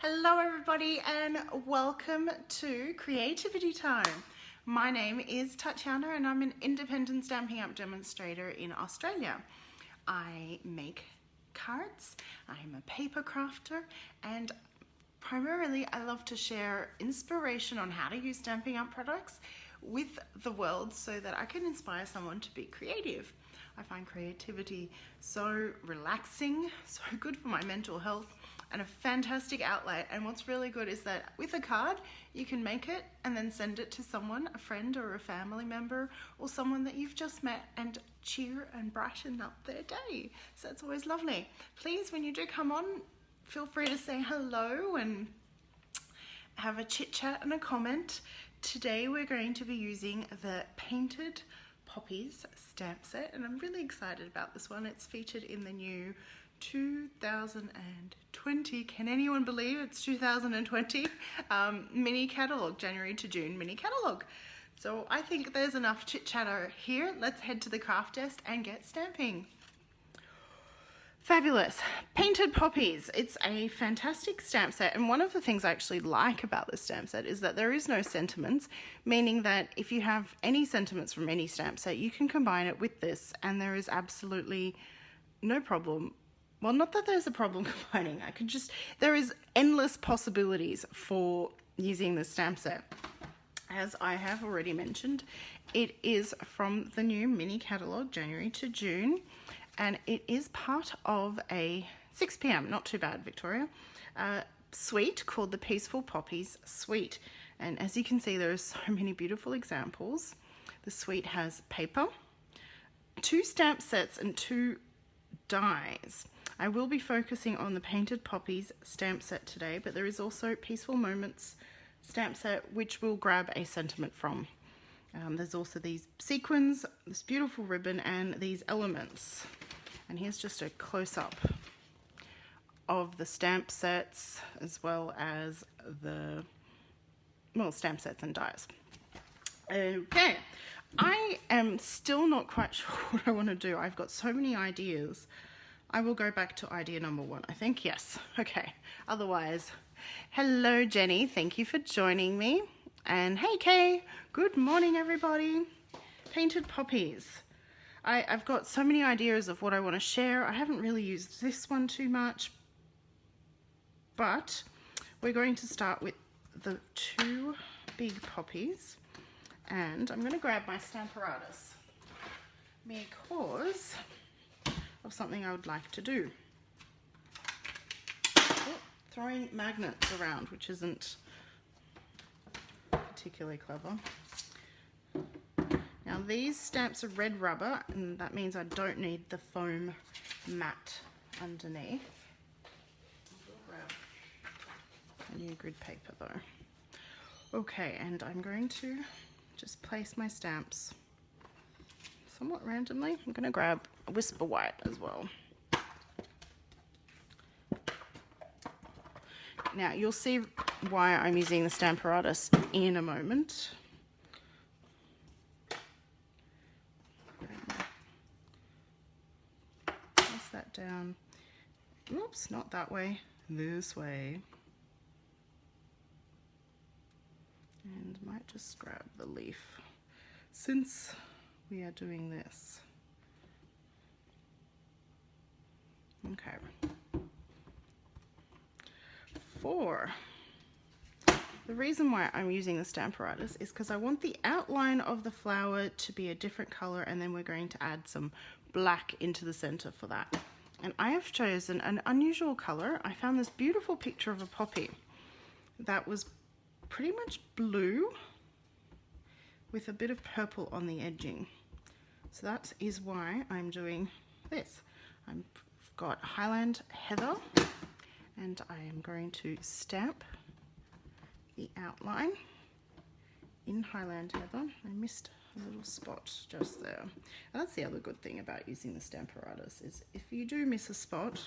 Hello everybody and welcome to Creativity Time. My name is Tatiana and I'm an independent Stampin' Up! Demonstrator in Australia. I make cards, I'm a paper crafter, and primarily I love to share inspiration on how to use Stampin' Up! Products with the world so that I can inspire someone to be creative. I find creativity so relaxing, so good for my mental health, and a fantastic outlet. And what's really good is that with a card, you can make it and then send it to someone, a friend or a family member, or someone that you've just met, and cheer and brighten up their day. So it's always lovely. Please, when you do come on, feel free to say hello and have a chit chat and a comment. Today we're going to be using the Painted Poppies stamp set, and I'm really excited about this one. It's featured in the new 2020, can anyone believe it's 2020, mini catalogue, January to June mini catalogue. So I think there's enough chit chatter here. Let's head to the craft desk and get stamping. Fabulous. Painted Poppies. It's a fantastic stamp set, and one of the things I actually like about this stamp set is that there is no sentiments, meaning that if you have any sentiments from any stamp set, you can combine it with this and there is absolutely no problem. Well, not that there's a problem combining. There is endless possibilities for using this stamp set. As I have already mentioned, it is from the new mini catalogue, January to June, and it is part of a 6 p.m, not too bad, Victoria, suite called the Peaceful Poppies suite. And as you can see, there are so many beautiful examples. The suite has paper, 2 stamp sets and 2 dies. I will be focusing on the Painted Poppies stamp set today, but there is also Peaceful Moments stamp set, which we'll grab a sentiment from. There's also these sequins, this beautiful ribbon, and these elements. And here's just a close-up of the stamp sets, as well as the, stamp sets and dies. Okay, I am still not quite sure what I want to do. I've got so many ideas. I will go back to idea number 1, I think. Yes. Okay. Otherwise, hello, Jenny. Thank you for joining me. And hey, Kay. Good morning, everybody. Painted Poppies. I've got so many ideas of what I want to share. I haven't really used this one too much, but we're going to start with the 2 big poppies. And I'm going to grab my Stamparatus because of something I would like to do. Oh, throwing magnets around, which isn't particularly clever. Now these stamps are red rubber, and that means I don't need the foam mat underneath. I'll grab a new grid paper though. Okay, and I'm going to just place my stamps somewhat randomly. I'm going to grab a Whisper White as well. Now you'll see why I'm using the Stamparatus in a moment. Place that down. Oops, not that way, this way. And might just grab the leaf since we are doing this. Okay. 4. The reason why I'm using the Stamparatus is because I want the outline of the flower to be a different color, and then we're going to add some black into the center for that. And I have chosen an unusual color. I found this beautiful picture of a poppy that was pretty much blue with a bit of purple on the edging. So that is why I'm doing this. I've got Highland Heather, and I am going to stamp the outline in Highland Heather. I missed a little spot just there. And that's the other good thing about using the Stamparatus, is if you do miss a spot,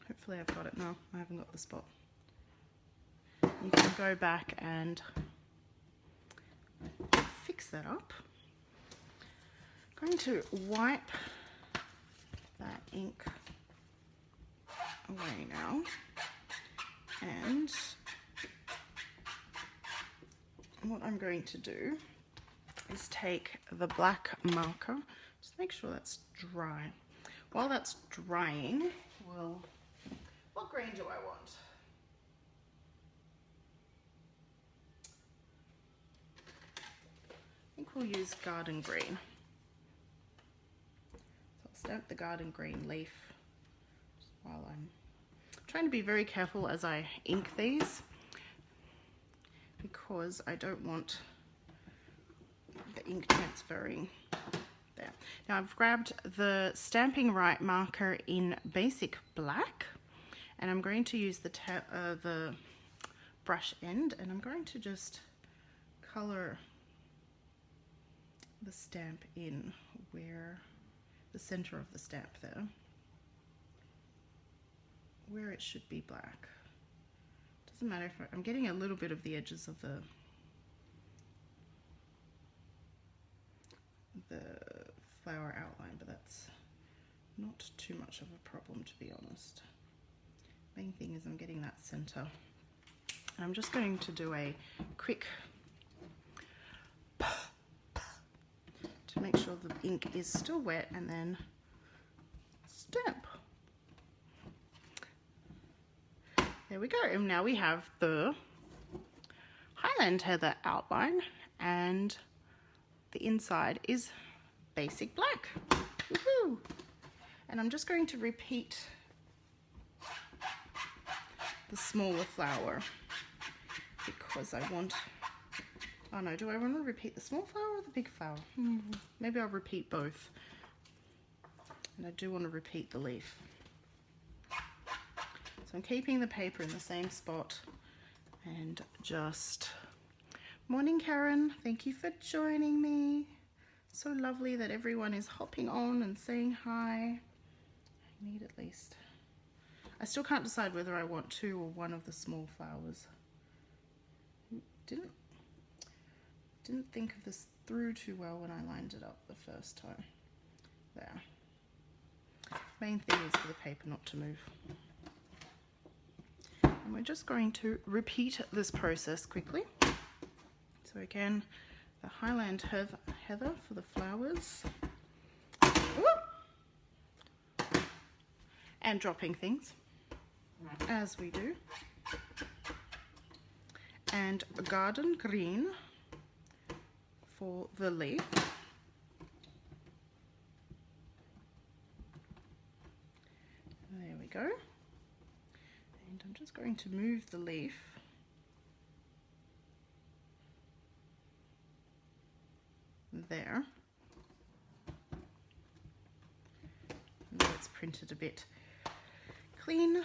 hopefully I've got it now, I haven't got the spot. You can go back and fix that up. I'm going to wipe that ink away now. And what I'm going to do is take the black marker, just make sure that's dry. While that's drying, what green do I want? I think we'll use garden green. So I'll stamp the garden green leaf just while I'm trying to be very careful as I ink these, because I don't want the ink transferring there. Now I've grabbed the Stamping Right marker in basic black, and I'm going to use the brush end, and I'm going to just color the stamp in where the center of the stamp there, where it should be black. Doesn't matter if I'm getting a little bit of the edges of the flower outline, but that's not too much of a problem, to be honest. Main thing is I'm getting that center. And I'm just going to do a quick to make sure the ink is still wet, and then stamp. There we go. And now we have the Highland Heather outline, and the inside is basic black. Woohoo! And I'm just going to repeat the smaller flower because I want, oh no, do I want to repeat the small flower or the big flower? Maybe I'll repeat both. And I do want to repeat the leaf. So I'm keeping the paper in the same spot and just, morning Karen, thank you for joining me. So lovely that everyone is hopping on and saying hi. I need at least, I still can't decide whether I want two or one of the small flowers. Didn't think of this through too well when I lined it up the first time. There. Main thing is for the paper not to move. And we're just going to repeat this process quickly. So again, the Highland Heather for the flowers. Woo! And dropping things, as we do. And garden green for the leaf. There we go. And I'm just going to move the leaf there. Now it's printed a bit clean.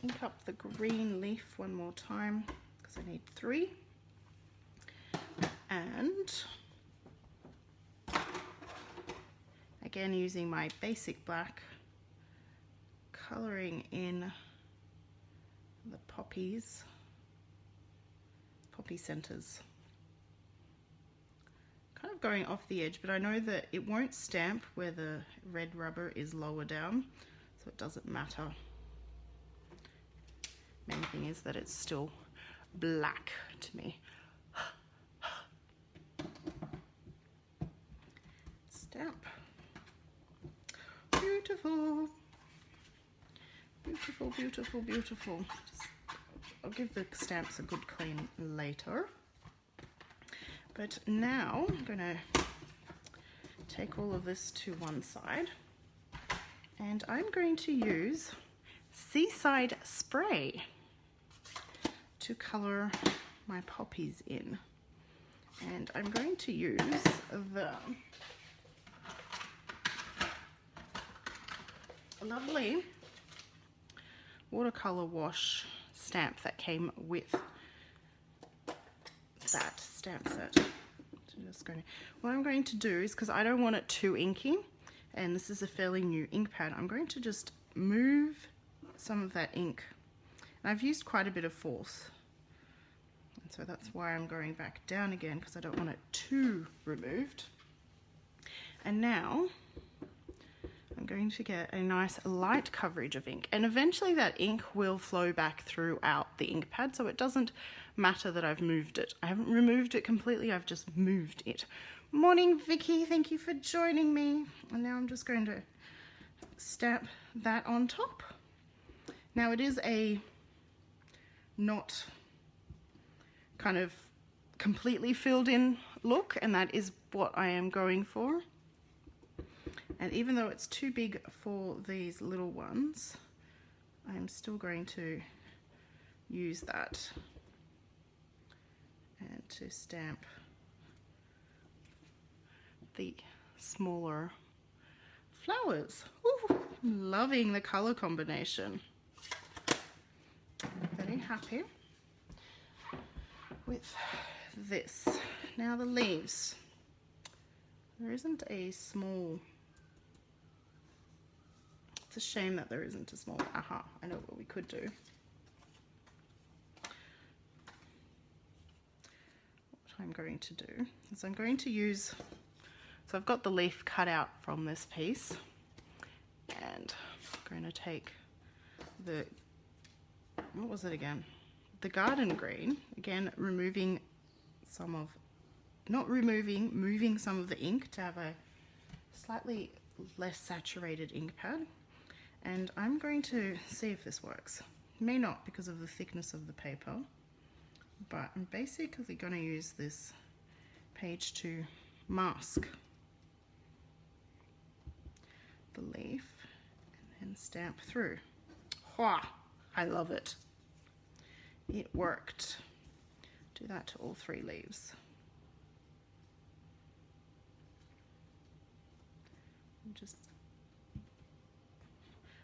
Ink up the green leaf one more time because I need 3. And again, using my basic black, coloring in the poppy centers. Kind of going off the edge, but I know that it won't stamp where the red rubber is lower down, so it doesn't matter. Main thing is that it's still black to me. Stamp. Beautiful. Beautiful, beautiful, beautiful. I'll give the stamps a good clean later. But now I'm going to take all of this to one side, and I'm going to use Seaside Spray to color my poppies in. And I'm going to use the lovely watercolor wash stamp that came with that stamp set. So just going to, what I'm going to do is, because I don't want it too inky, and this is a fairly new ink pad, I'm going to just move some of that ink. And I've used quite a bit of force, and so that's why I'm going back down again, because I don't want it too removed. And now I'm going to get a nice light coverage of ink, and eventually that ink will flow back throughout the ink pad, so it doesn't matter that I've moved it. I haven't removed it completely, I've just moved it. Morning Vicky, thank you for joining me. And now I'm just going to stamp that on top. Now it is a not kind of completely filled in look, and that is what I am going for. And even though it's too big for these little ones, I'm still going to use that and to stamp the smaller flowers. Ooh, I'm loving the color combination. I'm very happy with this. Now the leaves. There isn't a small, it's a shame that there isn't a small, aha, I know what we could do. What I'm going to do is I'm going to use, so I've got the leaf cut out from this piece, and I'm going to take the, what was it again? The garden green, again removing some of, moving some of the ink to have a slightly less saturated ink pad. And I'm going to see if this works. It may not because of the thickness of the paper, but I'm basically going to use this page to mask the leaf and then stamp through. Wah! I love it. It worked. Do that to all 3 leaves.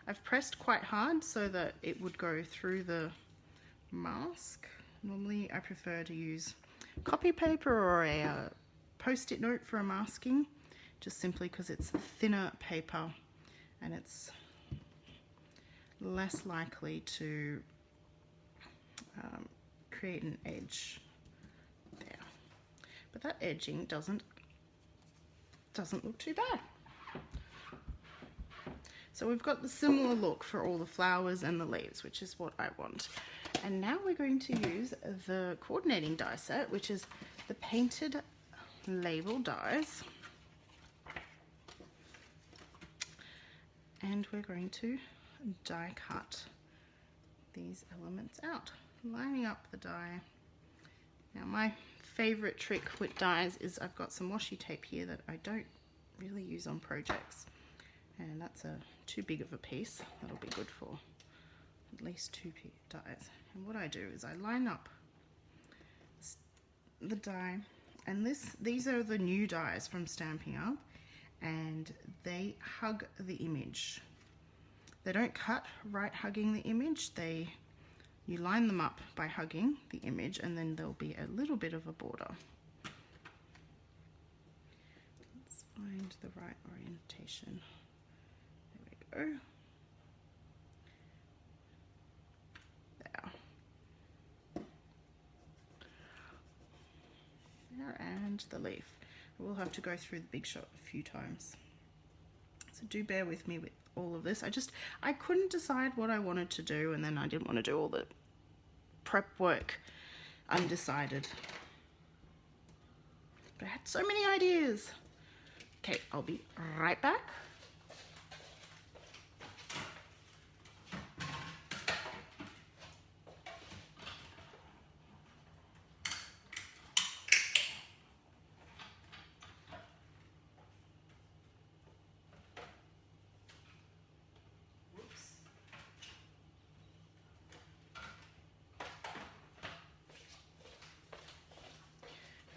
I've pressed quite hard so that it would go through the mask. Normally I prefer to use copy paper or a post-it note for a masking, just simply because it's thinner paper and it's less likely to create an edge there. But that edging doesn't look too bad. So we've got the similar look for all the flowers and the leaves, which is what I want. And now we're going to use the coordinating die set, which is the painted label dies. And we're going to die cut these elements out, lining up the die. Now my favorite trick with dies is I've got some washi tape here that I don't really use on projects, and that's too big of a piece. That'll be good for at least 2 dies. And what I do is I line up the die, and these are the new dies from Stampin' Up, and they hug the image. They don't cut right hugging the image. You line them up by hugging the image, and then there'll be a little bit of a border. Let's find the right orientation. There we go. There, and the leaf. We'll have to go through the big shot a few times. So do bear with me with all of this. I couldn't decide what I wanted to do, and then I didn't want to do all the prep work undecided. But I had so many ideas. Okay, I'll be right back.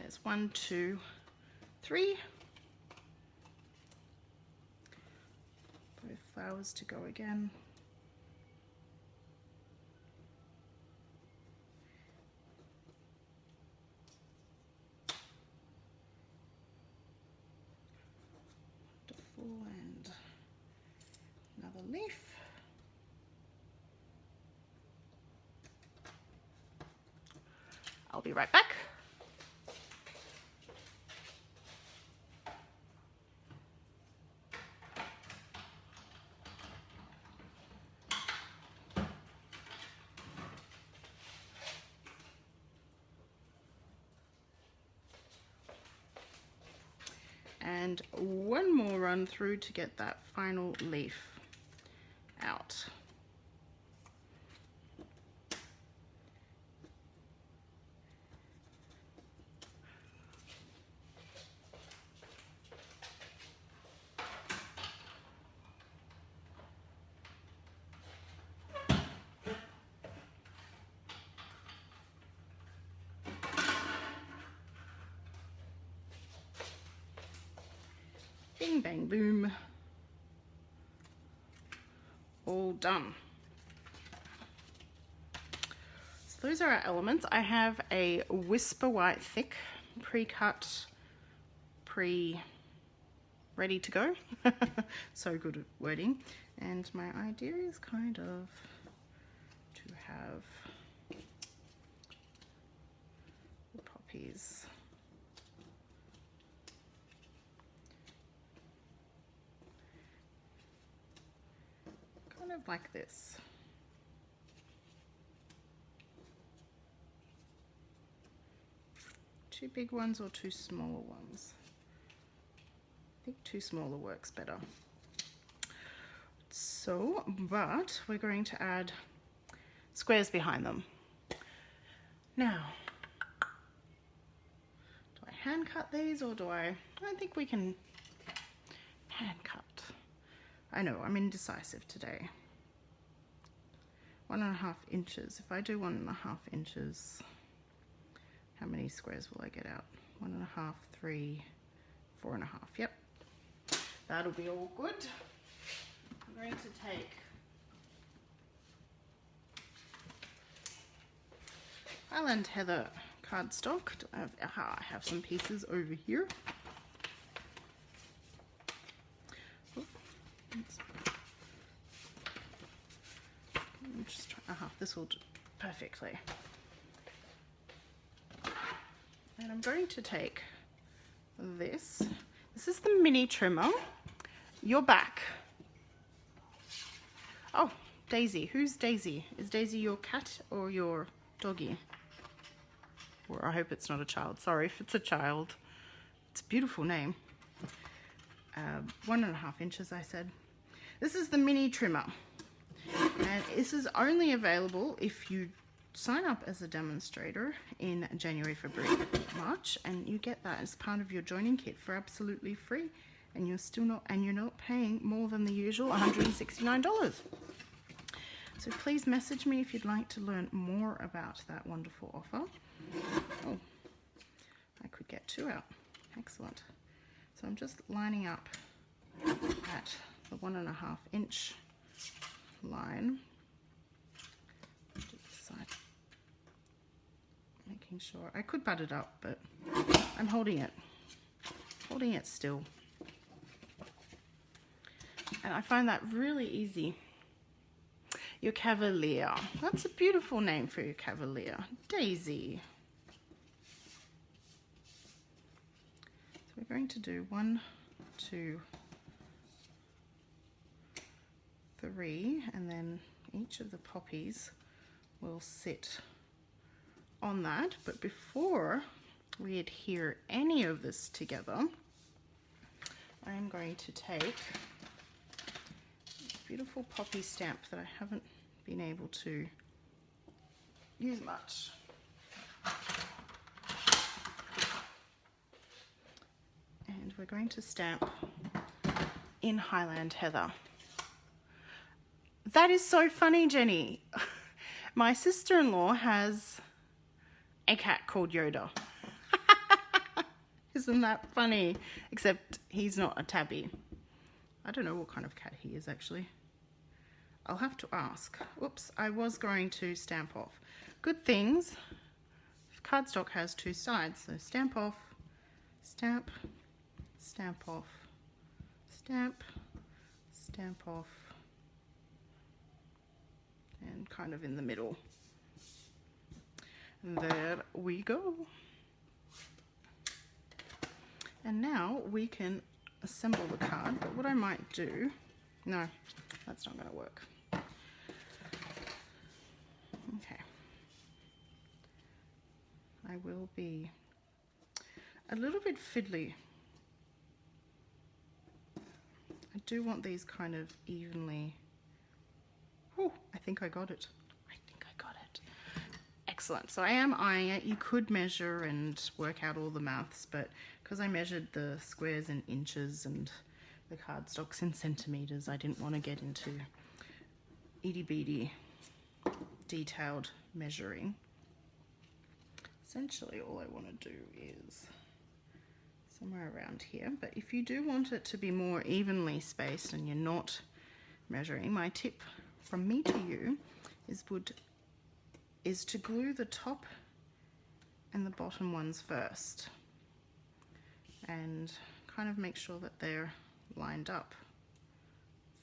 There's 1, 2, 3. Both flowers to go again. Wonderful, and another leaf. I'll be right back. and one more run through to get that final leaf out. Bing, bang, boom. All done. So those are our elements. I have a Whisper White Thick, pre-cut, ready to go. So good at wording. And my idea is kind of to have the poppies kind of like this. Two big ones or two smaller ones? I think two smaller works better. So, but we're going to add squares behind them. Now, do I hand cut these or do I think we can hand cut. I know, I'm indecisive today. 1.5 inches. If I do 1.5 inches, how many squares will I get out? 1.5, 3, 4.5. Yep, that'll be all good. I'm going to take Highland Heather cardstock. I have some pieces over here. Just try, this will do perfectly. And I'm going to take this. This is the mini trimmer. Your back. Oh, Daisy. Who's Daisy? Is Daisy your cat or your doggy? Or I hope it's not a child. Sorry if it's a child. It's a beautiful name. 1.5 inches, I said. This is the mini trimmer. And this is only available if you sign up as a demonstrator in January, February, March, and you get that as part of your joining kit for absolutely free. And you're not paying more than the usual $169. So please message me if you'd like to learn more about that wonderful offer. Oh, I could get 2 out. Excellent. So I'm just lining up at the 1.5 inch line to the side, making sure I could butt it up, but I'm holding it still. And I find that really easy. Your Cavalier. That's a beautiful name for your Cavalier. Daisy. So we're going to do 1, 2, 3, and then each of the poppies will sit on that. But before we adhere any of this together, I'm going to take beautiful poppy stamp that I haven't been able to use much. And we're going to stamp in Highland Heather. That is so funny, Jenny. My sister-in-law has a cat called Yoda. Isn't that funny? Except he's not a tabby. I don't know what kind of cat he is actually. I'll have to ask. Oops, I was going to stamp off. Good things, cardstock has 2 sides. So stamp off, stamp, stamp off, stamp, stamp off, and kind of in the middle. There we go. And now we can assemble the card, but what I might do, no, that's not going to work. Okay. I will be a little bit fiddly do want these kind of evenly. Oh, I think I got it. I think I got it. Excellent. So I am eyeing it. You could measure and work out all the maths, but because I measured the squares in inches and the cardstocks in centimeters, I didn't want to get into itty bitty detailed measuring. Essentially all I want to do is somewhere around here, but if you do want it to be more evenly spaced and you're not measuring, my tip from me to you is to glue the top and the bottom ones first and kind of make sure that they're lined up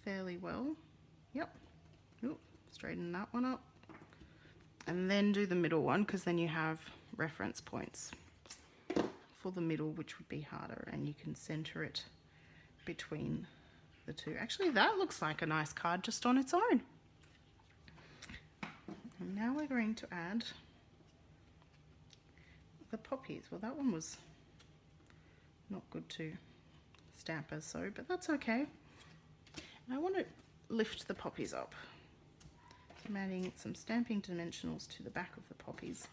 fairly well. Yep. Ooh, straighten that one up. And then do the middle one, because then you have reference points for the middle, which would be harder, and you can center it between the two. Actually, that looks like a nice card just on its own. And now we're going to add the poppies. Well, that one was not good to stamp as so, but that's okay. And I want to lift the poppies up. So I'm adding some stamping dimensionals to the back of the poppies.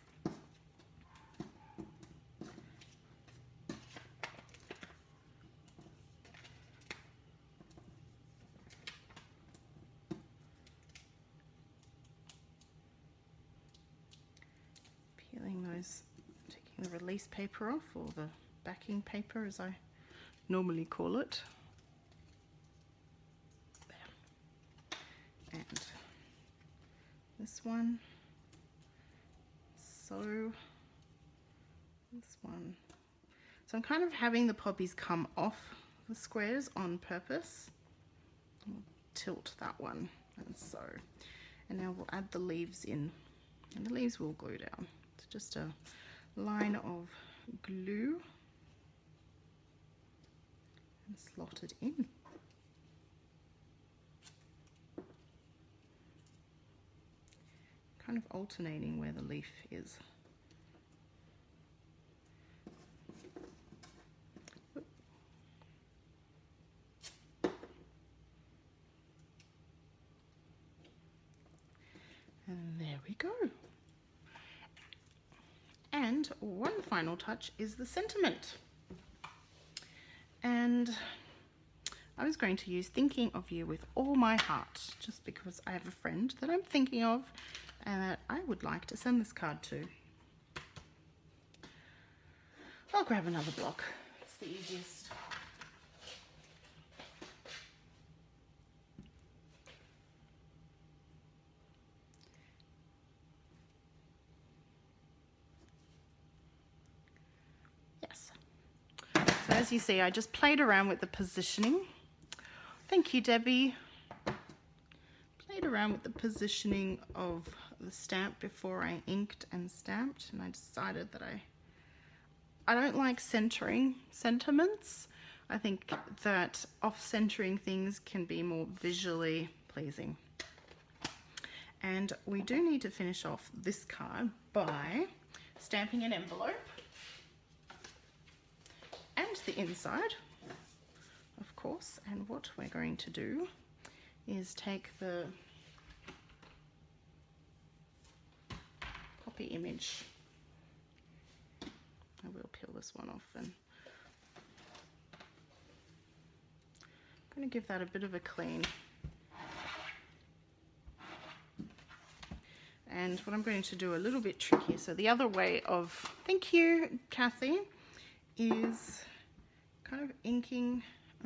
Peeling those, taking the release paper off, or the backing paper as I normally call it. There. And this one. So this one. So I'm kind of having the poppies come off the squares on purpose. I'll tilt that one and so. And now we'll add the leaves in. And the leaves will glue down. It's just a line of glue and slot it in. Kind of alternating where the leaf is. And there we go. And one final touch is the sentiment. And I was going to use Thinking of You with All My Heart, just because I have a friend that I'm thinking of and that I would like to send this card to. I'll grab another block. It's the easiest. Yes. So as you see, I just played around with the positioning. Thank you, Debbie. Played around with the positioning of the stamp before I inked and stamped, and I decided that I don't like centering sentiments. I think that off-centering things can be more visually pleasing. And we do need to finish off this card by stamping an envelope and the inside, of course. And what we're going to do is take the poppy image. I will peel this one off, and I'm going to give that a bit of a clean. And what I'm going to do a little bit tricky, so the other way of, thank you, Kathy, is kind of inking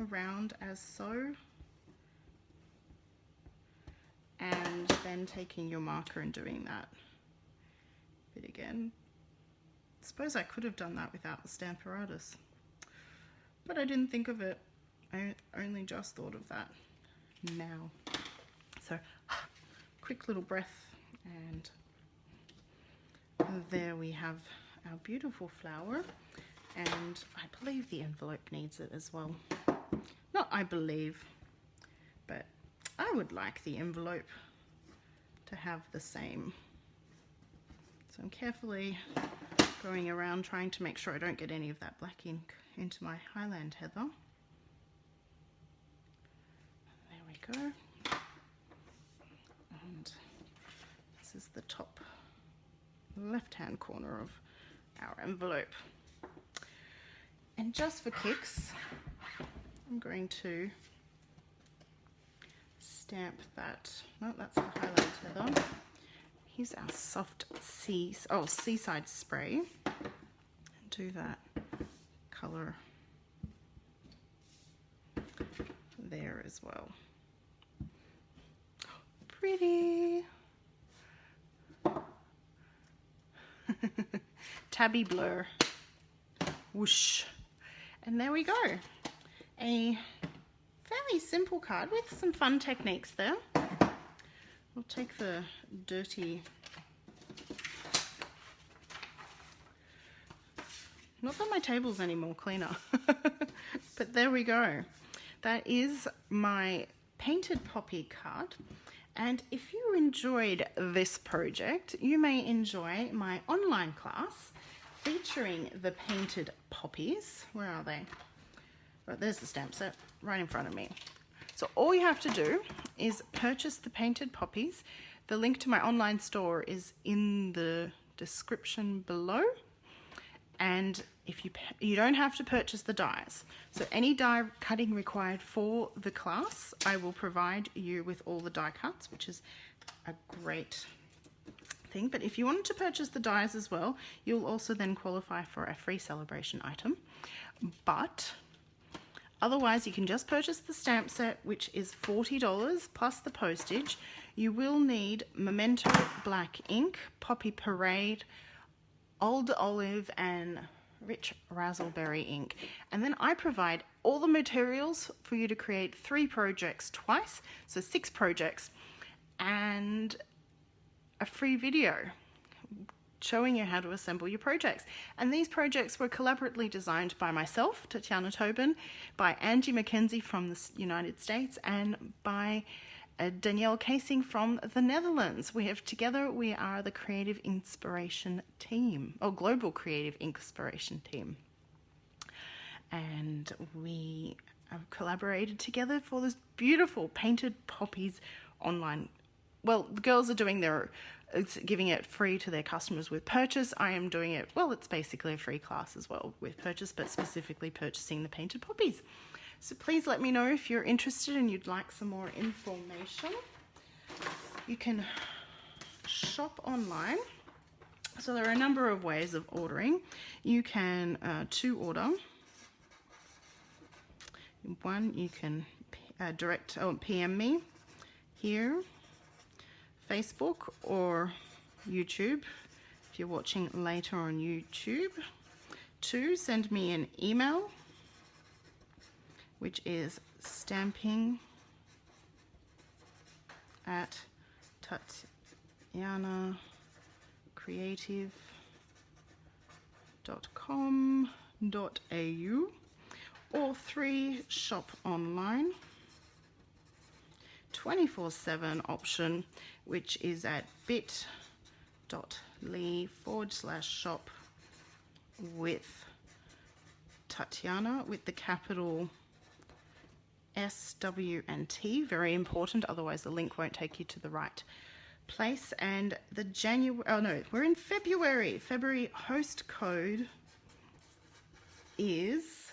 around as so, and then taking your marker and doing that bit again. I suppose I could have done that without the Stamparatus, but I didn't think of it. I only just thought of that now. So, quick little breath, and there we have our beautiful flower. And I believe the envelope needs it as well. Not I believe, but I would like the envelope to have the same. So I'm carefully going around trying to make sure I don't get any of that black ink into my Highland heather. we go. And this is the top left-hand corner of our envelope. And just for kicks, I'm going to stamp that. No, that's the highlight heather. Here's our soft seaside spray. And do that color there as well. Pretty. Tabby blur. Whoosh. And there we go. A fairly simple card with some fun techniques there. We'll take the dirty, not that my table's any more cleaner, but there we go. That is my painted poppy card. And if you enjoyed this project, you may enjoy my online class featuring the painted poppies. Where are they? Right, there's the stamp set right in front of me. So all you have to do is purchase the painted poppies. The link to my online store is in the description below. And if you don't have to purchase the dies. So any die cutting required for the class, I will provide you with all the die cuts, which is a great thing. But if you wanted to purchase the dies as well, you'll also then qualify for a free celebration item. But otherwise, you can just purchase the stamp set, which is $40 plus the postage. You will need Memento Black ink, Poppy Parade, Old Olive, and Rich Razzleberry ink. And then I provide all the materials for you to create 3 projects twice, so 6 projects, and a free video showing you how to assemble your projects. And these projects were collaboratively designed by myself, Tatiana Tobin, by Angie McKenzie from the United States, and by Danielle Casing from the Netherlands. Together we are the Creative Inspiration Team, or Global Creative Inspiration Team. And we have collaborated together for this beautiful painted poppies online. Well, the girls are doing giving it free to their customers with purchase. I am doing it, well, it's basically a free class as well with purchase, but specifically purchasing the painted poppies. So please let me know if you're interested and you'd like some more information. You can shop online. So there are a number of ways of ordering. You can to-order. One, you can PM me here, Facebook or YouTube if you're watching later on YouTube. 2, send me an email, which is stamping@tatianacreative.com.au, or 3, shop online. 24/7 option, which is at bit.ly/shop with Tatiana, with the capital S, W, and T. Very important, otherwise the link won't take you to the right place. And the we're in February. February host code is,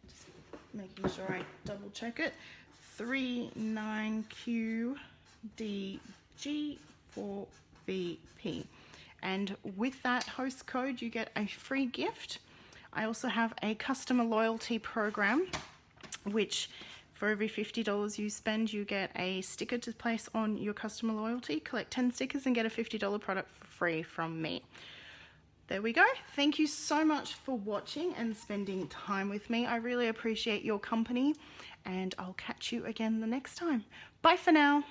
just making sure I double check it, 39QDG4VP. And with that host code, you get a free gift. I also have a customer loyalty program, which for every $50 you spend, you get a sticker to place on your customer loyalty. Collect 10 stickers and get a $50 product for free from me. There we go. Thank you so much for watching and spending time with me. I really appreciate your company, and I'll catch you again the next time. Bye for now.